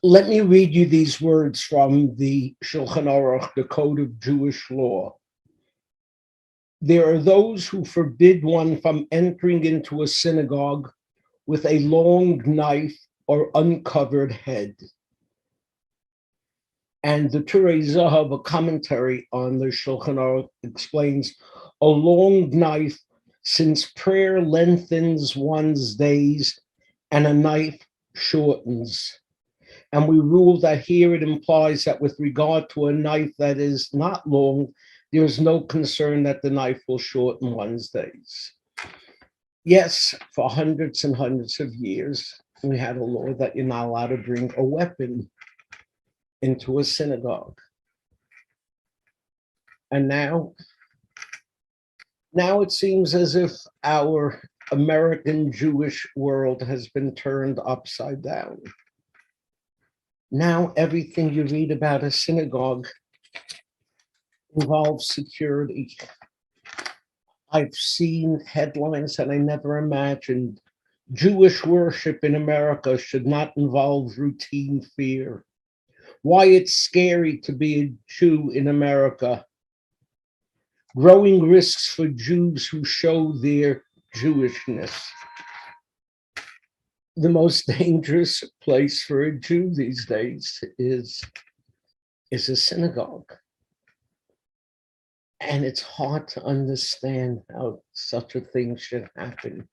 Let me read you these words from the Shulchan Aruch, the Code of Jewish Law. There are those who forbid one from entering into a synagogue with a long knife or uncovered head. And the Turei Zahav, a commentary on the Shulchan Aruch, explains a long knife, since prayer lengthens one's days and a knife shortens. And we rule that here it implies that with regard to a knife that is not long, there is no concern that the knife will shorten one's days. Yes, for hundreds and hundreds of years, we had a law that you're not allowed to bring a weapon into a synagogue. And now it seems as if our American Jewish world has been turned upside down. Now everything you read about a synagogue involves security. I've seen headlines that I never imagined. Jewish worship in America should not involve routine fear. Why it's scary to be a Jew in America. Growing risks for Jews who show their Jewishness. The most dangerous place for a Jew these days is a synagogue. And it's hard to understand how such a thing should happen.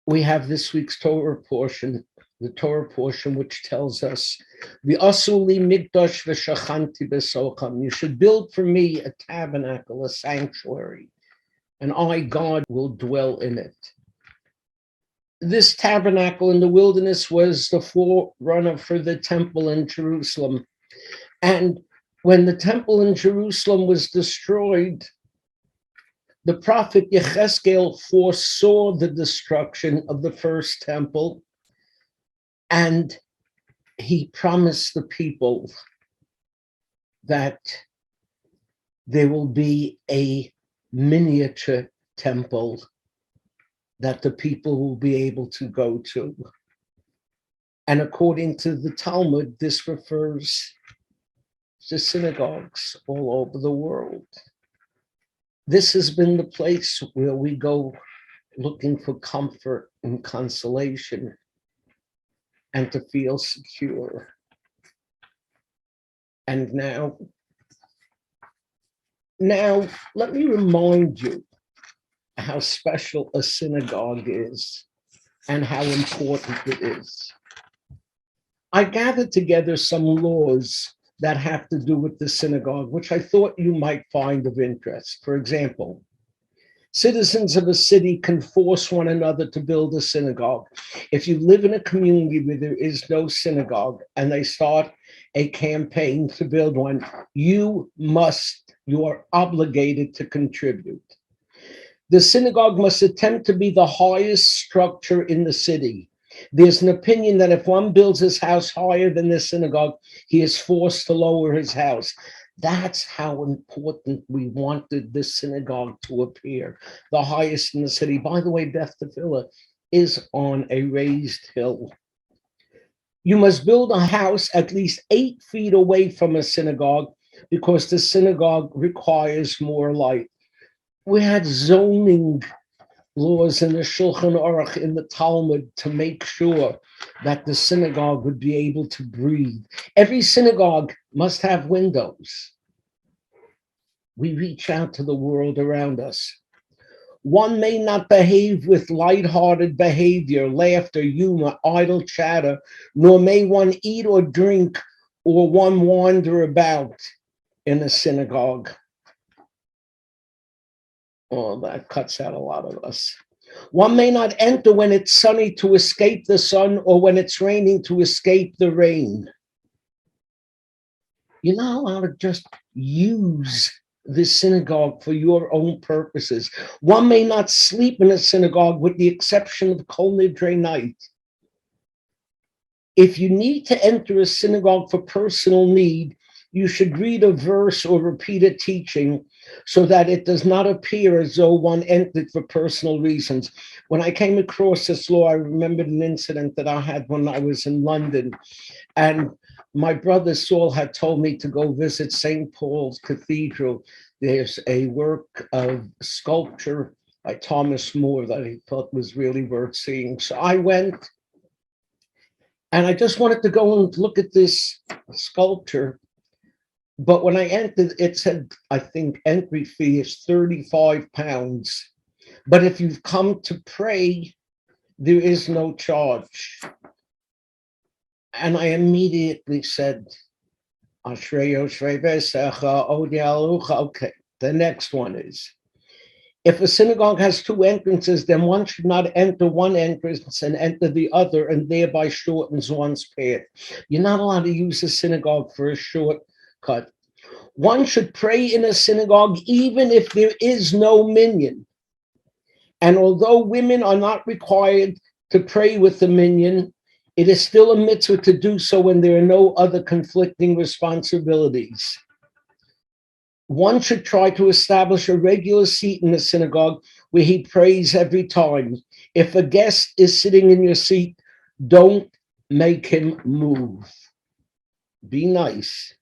We have this week's Torah portion, the Torah portion, which tells us, "V'asuli mikdash v'shachanti besocham." You should build for me a tabernacle, a sanctuary, and I, God, will dwell in it. This tabernacle in the wilderness was the forerunner for the temple in Jerusalem. And when the temple in Jerusalem was destroyed, the prophet Yechezkel foresaw the destruction of the first temple, and he promised the people that there will be a miniature temple that the people will be able to go to. And according to the Talmud, this refers to synagogues all over the world. This has been the place where we go looking for comfort and consolation and to feel secure. And now, let me remind you how special a synagogue is and how important it is. I gathered together some laws that have to do with the synagogue, which I thought you might find of interest. For example, citizens of a city can force one another to build a synagogue. If you live in a community where there is no synagogue and they start a campaign to build one, you are obligated to contribute. The synagogue must attempt to be the highest structure in the city. There's an opinion that if one builds his house higher than the synagogue, he is forced to lower his house. That's how important we wanted the synagogue to appear, the highest in the city. By the way, Beth Tefillah is on a raised hill. You must build a house at least 8 feet away from a synagogue because the synagogue requires more light. We had zoning laws in the Shulchan Aruch in the Talmud to make sure that the synagogue would be able to breathe. Every synagogue must have windows. We reach out to the world around us. One may not behave with lighthearted behavior, laughter, humor, idle chatter, nor may one eat or drink or one wander about in a synagogue. Oh, that cuts out a lot of us. One may not enter when it's sunny to escape the sun, or when it's raining to escape the rain. You're not allowed to just use the synagogue for your own purposes. One may not sleep in a synagogue with the exception of Kol Nidre night. If you need to enter a synagogue for personal need, you should read a verse or repeat a teaching so that it does not appear as though one entered for personal reasons. When I came across this law, I remembered an incident that I had when I was in London. And my brother Saul had told me to go visit St. Paul's Cathedral. There's a work of sculpture by Thomas More that he thought was really worth seeing. So I went, and I just wanted to go and look at this sculpture. But when I entered, it said, I think entry fee is £35. But if you've come to pray, there is no charge. And I immediately said, okay, the next one is, if a synagogue has two entrances, then one should not enter one entrance and enter the other, and thereby shortens one's path. You're not allowed to use a synagogue for a shortcut. One should pray in a synagogue even if there is no minyan. And although women are not required to pray with the minyan, it is still a mitzvah to do so when there are no other conflicting responsibilities. One should try to establish a regular seat in the synagogue where he prays every time. If a guest is sitting in your seat, don't make him move. Be nice.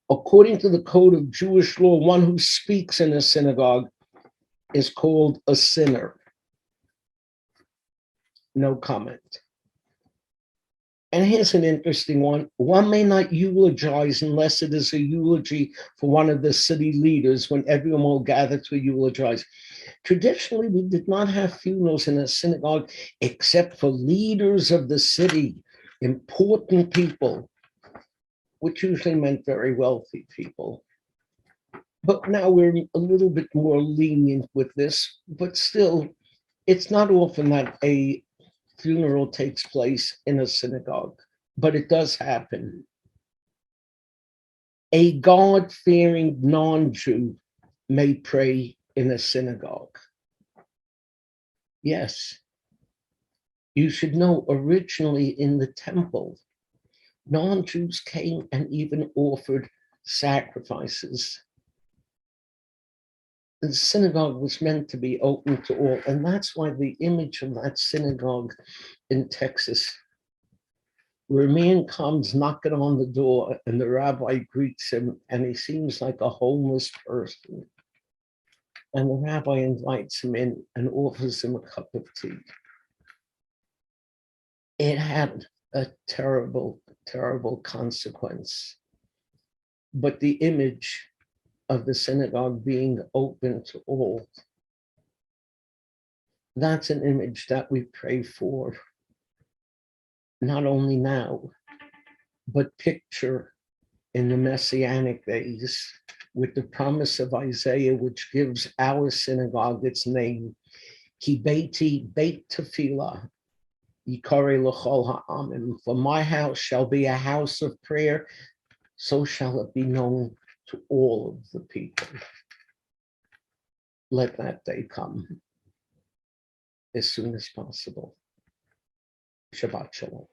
According to the code of Jewish law, one who speaks in a synagogue is called a sinner. No comment. And here's an interesting one. One may not eulogize unless it is a eulogy for one of the city leaders, when everyone will gather to eulogize. Traditionally, we did not have funerals in a synagogue except for leaders of the city, important people, which usually meant very wealthy people. But now we're a little bit more lenient with this, but still, it's not often that a funeral takes place in a synagogue, but it does happen. A God-fearing non-Jew may pray in a synagogue. Yes, you should know, originally in the temple, non-Jews came and even offered sacrifices. The synagogue was meant to be open to all, and that's why the image of that synagogue in Texas, where a man comes knocking on the door and the rabbi greets him, and he seems like a homeless person. And the rabbi invites him in and offers him a cup of tea. It had a terrible, terrible consequence. But the image of the synagogue being open to all, that's an image that we pray for, not only now, but picture in the Messianic days with the promise of Isaiah, which gives our synagogue its name. Ki beiti beit tefillah, yikare l'chol ha'amim. For my house shall be a house of prayer, so shall it be known to all of the people. Let that day come as soon as possible. Shabbat shalom.